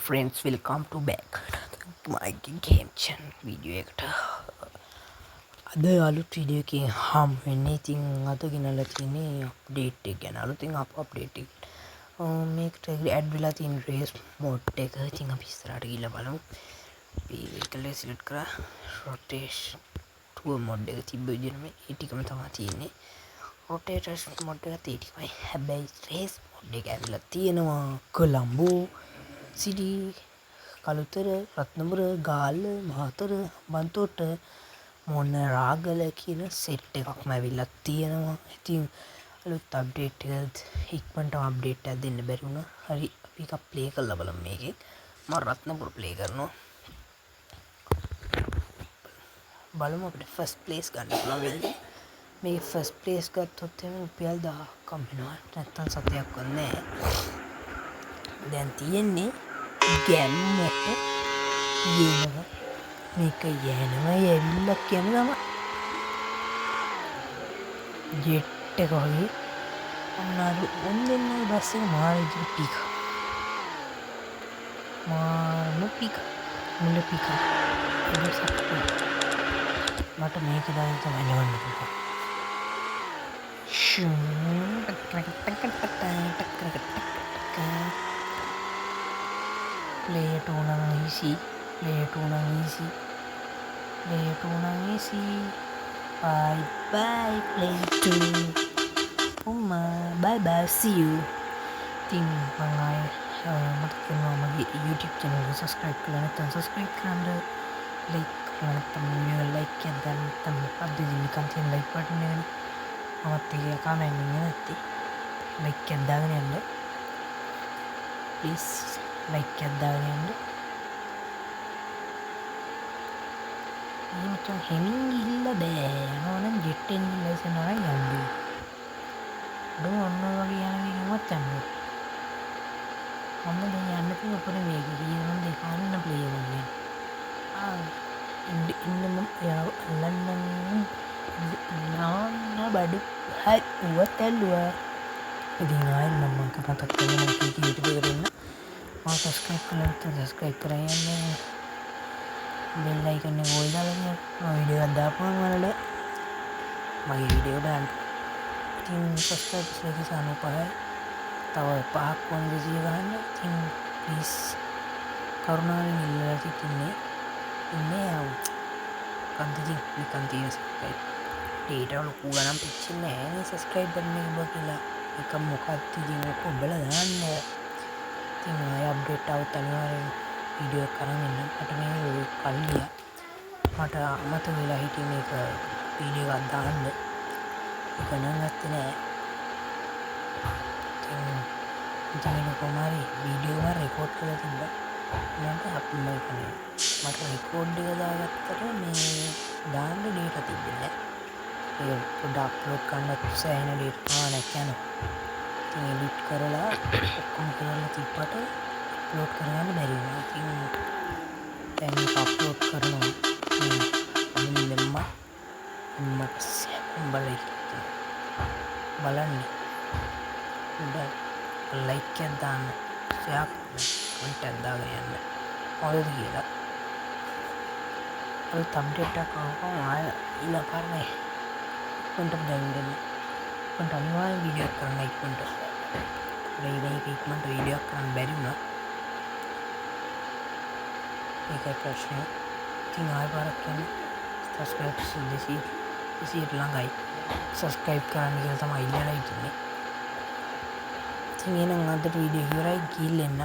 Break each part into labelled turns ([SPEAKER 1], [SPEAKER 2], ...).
[SPEAKER 1] friends, welcome to back to my game channel video එකට. අද අලුත් වීඩියෝ එකකින් හම් වෙන්නේ. ඉතින් අද ගෙනල්ලා තියෙන්නේ අප්ඩේට් එක ගැන. අලුතින් අප්ඩේට් එක. මේකට ඇඩ් වෙලා තියෙන රේස් මොඩ් එක. ඉතින් අපි ඉස්සරහට ගිහලා බලමු. අපි vehicle එක select කරා. rotation tour මොඩ් එක තිබ්බ විදිහම ඒ ටිකම තමයි තියෙන්නේ. rotators මොඩ් එක තියෙන්නේ. හැබැයි රේස් මොඩ් එක ඇවිල්ලා තියෙනවා කොළඹ සිටි කළුතර රත්නපුර ගාල්ල මහතර බන්තෝට මොනරාගල කියන සෙට් එකක්ම ඇවිල්ලා තියෙනවා. ඉතින් අලුත් අප්ඩේට් එක ඉක්මනටම අප්ඩේට් එකක් දෙන්න බැරි වුණා. හරි අපි එක ප්ලේ කරලා බලමු මේකෙන්. මම රත්නපුර ප්ලේ කරනවා. බලමු අපිට ෆස්ට් ප්ලේස් ගන්න පුළුවන් වෙයිද. මේ ෆස්ට් ප්ලේස් ගත්තොත් එimhe රුපියල් 1000ක් හම්බෙනවා. නැත්තම් සතයක් වන්නේ නැහැ. දැන් තියෙන්නේ ගැම්මට යනවා. මේක යනවා ඇවිල්ලා කියන ගම ජෙට් එක වගේ අන්නරු ඔන්නෙන්නේ බස් එක මාර විදිහට පික මාරම පික මුල පික මට මේක දාන්න තමයි නවන්න පුළුවන්. play to nang easy play to nang easy bye bye play to bye bye see you ting mangai මට කියනවා මගේ YouTube channel එක subscribe කරලා නැත්නම් subscribe කරන්න like කරලා නැත්නම් මේ like එකක් ගන්න නැත්නම් අද නිකන් තියෙන like button එක මමත් ඒක comment එකේ නැත්තේ like එකක් දාගෙන යන්න please like එකක් දාගෙන යන්න. මේක හෙමින් ගිහිල්ලා බෑ. යනවා නම් ජෙට් එන්ජින් ලයිසන් අරන් යන්න. ඔන්න වගේ යන විදිහමත් යන්න. මම දැන් යන්න තියෙන උඩ මේක කියනවා දෙකන්න ප්ලේ වෙන්නේ. ඉන්න යාව අල්ලන්න නාන්න බඩු හයි උවතල්ුවා. ඉතින් ආයෙත් මම කතා කරනවා කීක YouTube එකට එන්න. सब्सक्राइब कर लेते सब्सक्राइब कराएंगे बेल आइकन ने बोल डालेंगे वीडियो दापा वाले मगे वीडियो डाल तीन सब्सक्राइब से सानो पाए तब पाक कौन दीजिएगा ना तीन प्लीज करुणा मिल रही तुमने इन्हें कंती कंती सब्सक्राइब डेटा लोग पूरा नाम पीछे नहीं सब्सक्राइब करने के बाद किला एक मुखा तीन को बड़ा ध्यान है අප්ඩේට් આવුත් අනිවාර්යෙන් වීඩියෝ එක කරන් ඉන්න. මට මේ කල්ලිය මට අමතක වෙලා හිටියේ මේක වීඩියෝ එකක් දාන්න. ඒක නම් ගත්තේ නෑ. ඉතින් කොමාරි වීඩියෝ එක රෙකෝඩ් කරලා තිබ්බා. මට අපි මොකනේ මට රෙකෝඩ් එක දාගත්තට මේ දාන්න ඩේටා තිබ්බේ නෑ. ඒක පොඩ්ඩක් අප්ලෝඩ් කරන්න සෑහෙන ඩේටා ගානක් යනවා. එඩිට් කරලා ඔක්කොම කරලා තිබ්බට අප්ලෝඩ් කරගන්න බැරි වුණා. ඉතින් දැන් මේක අප්ලෝඩ් කරනවා. මට සම්බලයි බලන්න. ලයික් එකක් දාන්න. ෂෙයා කරන්න. කමෙන්ට් එකක් දාගෙන යන්න. මොකද කියලා. අර තම්බ්ලේට් එකක් ආවම ආය ඊළඟ පාරනේ කොන්ටම් දැන් पण අනිවාර්යෙන් වීඩියෝ එකක් කරන්න ඉක්මනට. මේක ඉක්මනට වීඩියෝ එකක් කරන්න බැරි වුණා. ඒකයි ප්‍රශ්නේ. ඉතින් ආයෙ පාරක් කියන්නේ සබ්ස්ක්‍රයිබ් සිද්ධියට ළඟයි. සබ්ස්ක්‍රයිබ් කරන්න කියලා තමයි ඉල්ලලා ඉන්නේ. ඉතින් එහෙනම් අද වීඩියෝ ඉවරයි. ගිහින් එන්න.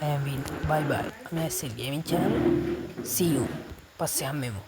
[SPEAKER 1] I am Will. Bye bye. I'm SL Gaming Channel. See you. පස්සේ හම්බෙමු.